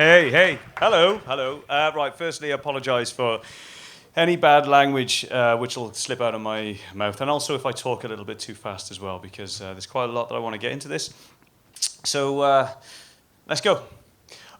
Hey, hello. Right, firstly, I apologise for any bad language which will slip out of my mouth, and also if I talk a little bit too fast as well, because there's quite a lot that I want to get into this. So, let's go.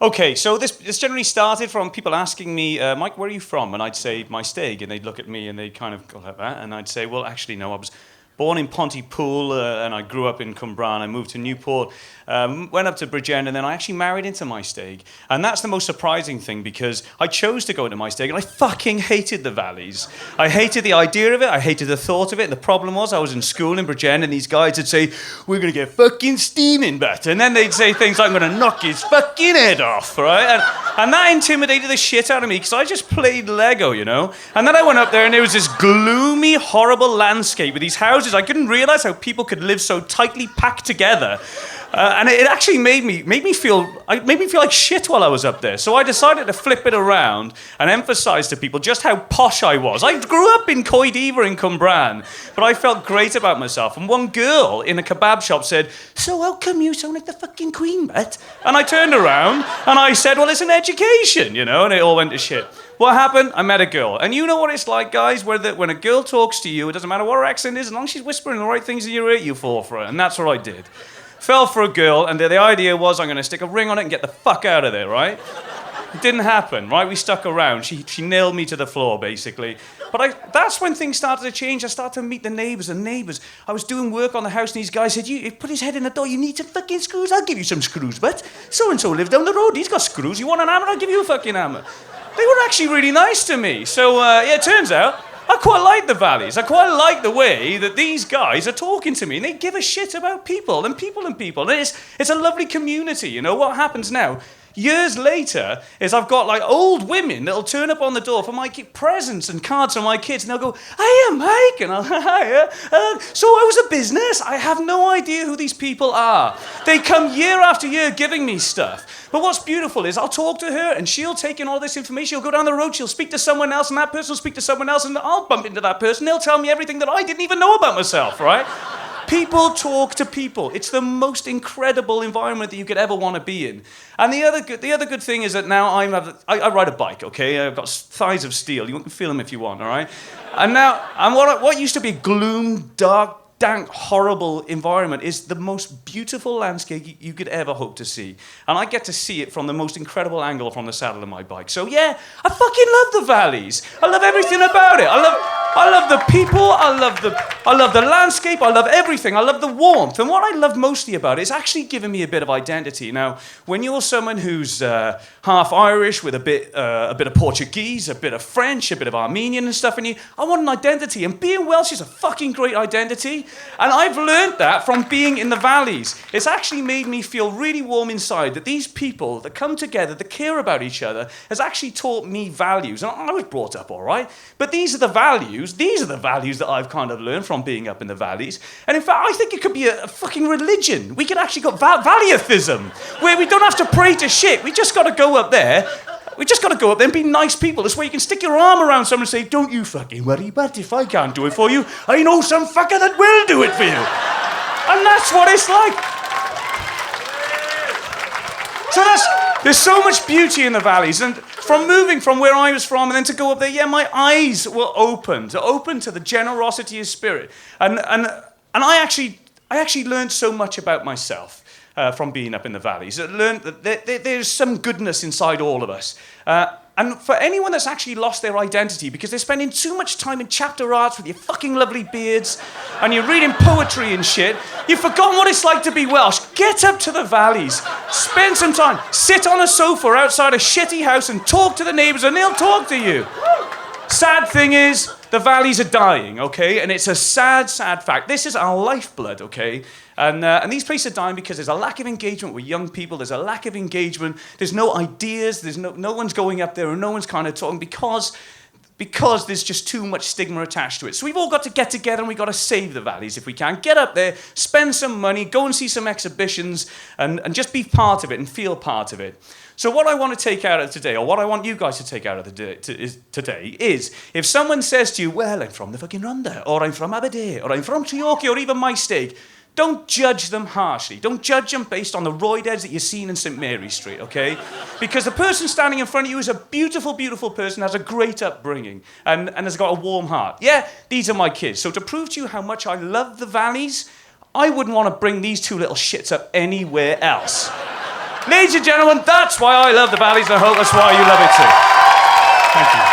Okay, so this generally started from people asking me, Mike, where are you from? And I'd say, my Stag, and they'd look at me and they'd kind of go like that, and I'd say, well, actually, no, I was born in Pontypool, and I grew up in Cwmbran. I moved to Newport, went up to Bridgend, and then I actually married into my Stag. And that's the most surprising thing, because I chose to go into my Stag, and I fucking hated the valleys. I hated the idea of it. I hated the thought of it. And the problem was, I was in school in Bridgend, and these guys would say, we're going to get fucking steaming butt. And then they'd say things like, I'm going to knock his fucking head off, right? And that intimidated the shit out of me, because I just played Lego, you know? And then I went up there, and there was this gloomy, horrible landscape with these houses. I couldn't realize how people could live so tightly packed together. And it actually made me feel like shit while I was up there. So I decided to flip it around and emphasize to people just how posh I was. I grew up in Coed in Cwmbran, but I felt great about myself. And one girl in a kebab shop said, so how come you sound like the fucking Queen, Matt? And I turned around and I said, well, it's an education, you know, and it all went to shit. What happened? I met a girl. And you know what it's like, guys, when a girl talks to you, it doesn't matter what her accent is, as long as she's whispering the right things in your ear, you fall for it. And that's what I did. Fell for a girl, and the idea was I'm going to stick a ring on it and get the fuck out of there, right? It didn't happen, right? We stuck around. She nailed me to the floor, basically. But that's when things started to change. I started to meet the neighbours. I was doing work on the house, and these guys said, you put his head in the door, you need some fucking screws? I'll give you some screws, but so-and-so lives down the road. He's got screws. You want an hammer? I'll give you a fucking hammer. They were actually really nice to me. So, it turns out I quite like the valleys. I quite like the way that these guys are talking to me, and they give a shit about people. And it's a lovely community, you know. What happens now, years later, is I've got like old women that'll turn up on the door for my presents and cards for my kids, and they'll go, hiya, Mike, and I'll, hiya. So I was a business. I have no idea who these people are. They come year after year giving me stuff. But what's beautiful is I'll talk to her, and she'll take in all this information. She'll go down the road, she'll speak to someone else, and that person will speak to someone else, and I'll bump into that person. They'll tell me everything that I didn't even know about myself, right? People talk to people. It's the most incredible environment that you could ever want to be in. And the other good thing is that now I ride a bike, okay? I've got thighs of steel. You can feel them if you want, all right? And what used to be gloom, dark, dank, horrible environment is the most beautiful landscape you could ever hope to see. And I get to see it from the most incredible angle from the saddle of my bike. So yeah, I fucking love the valleys. I love everything about it. I love the people, I love the landscape, I love everything, I love the warmth. And what I love mostly about it is actually giving me a bit of identity. Now, when you're someone who's half Irish with a bit of Portuguese, a bit of French, a bit of Armenian and stuff in you, I want an identity. And being Welsh is a fucking great identity. And I've learned that from being in the valleys. It's actually made me feel really warm inside that these people that come together, that care about each other, has actually taught me values. And I was brought up all right, but these are the values that I've kind of learned from being up in the valleys. And in fact, I think it could be a fucking religion. We could actually got valleyism, where we don't have to pray to shit. We just got to go up there. We just got to go up there and be nice people. This way you can stick your arm around someone and say, don't you fucking worry, but if I can't do it for you, I know some fucker that will do it for you. And that's what it's like. So there's so much beauty in the valleys. And from moving from where I was from and then to go up there, yeah, my eyes were open to the generosity of spirit. And I actually learned so much about myself. From being up in the valleys. I learned that there's some goodness inside all of us. And for anyone that's actually lost their identity because they're spending too much time in chapter arts with your fucking lovely beards and you're reading poetry and shit, you've forgotten what it's like to be Welsh. Get up to the valleys. Spend some time. Sit on a sofa outside a shitty house and talk to the neighbours and they'll talk to you. Sad thing is, the valleys are dying, okay? And it's a sad, sad fact. This is our lifeblood, okay? And these places are dying because there's a lack of engagement with young people. There's a lack of engagement. There's no ideas. There's no one's going up there and no one's kind of talking because there's just too much stigma attached to it. So we've all got to get together and we've got to save the valleys if we can. Get up there, spend some money, go and see some exhibitions and just be part of it and feel part of it. So what I want to take out of today, or what I want you guys to take out of today is if someone says to you, well, I'm from the fucking Rhondda, or I'm from Aberdeen, or I'm from Treorchy, or even my Stag, don't judge them harshly. Don't judge them based on the roidheads that you've seen in St. Mary Street, okay? Because the person standing in front of you is a beautiful, beautiful person, has a great upbringing, and has got a warm heart. Yeah, these are my kids. So to prove to you how much I love the Valleys, I wouldn't want to bring these two little shits up anywhere else. Ladies and gentlemen, that's why I love the Valleys, and I hope that's why you love it too. Thank you.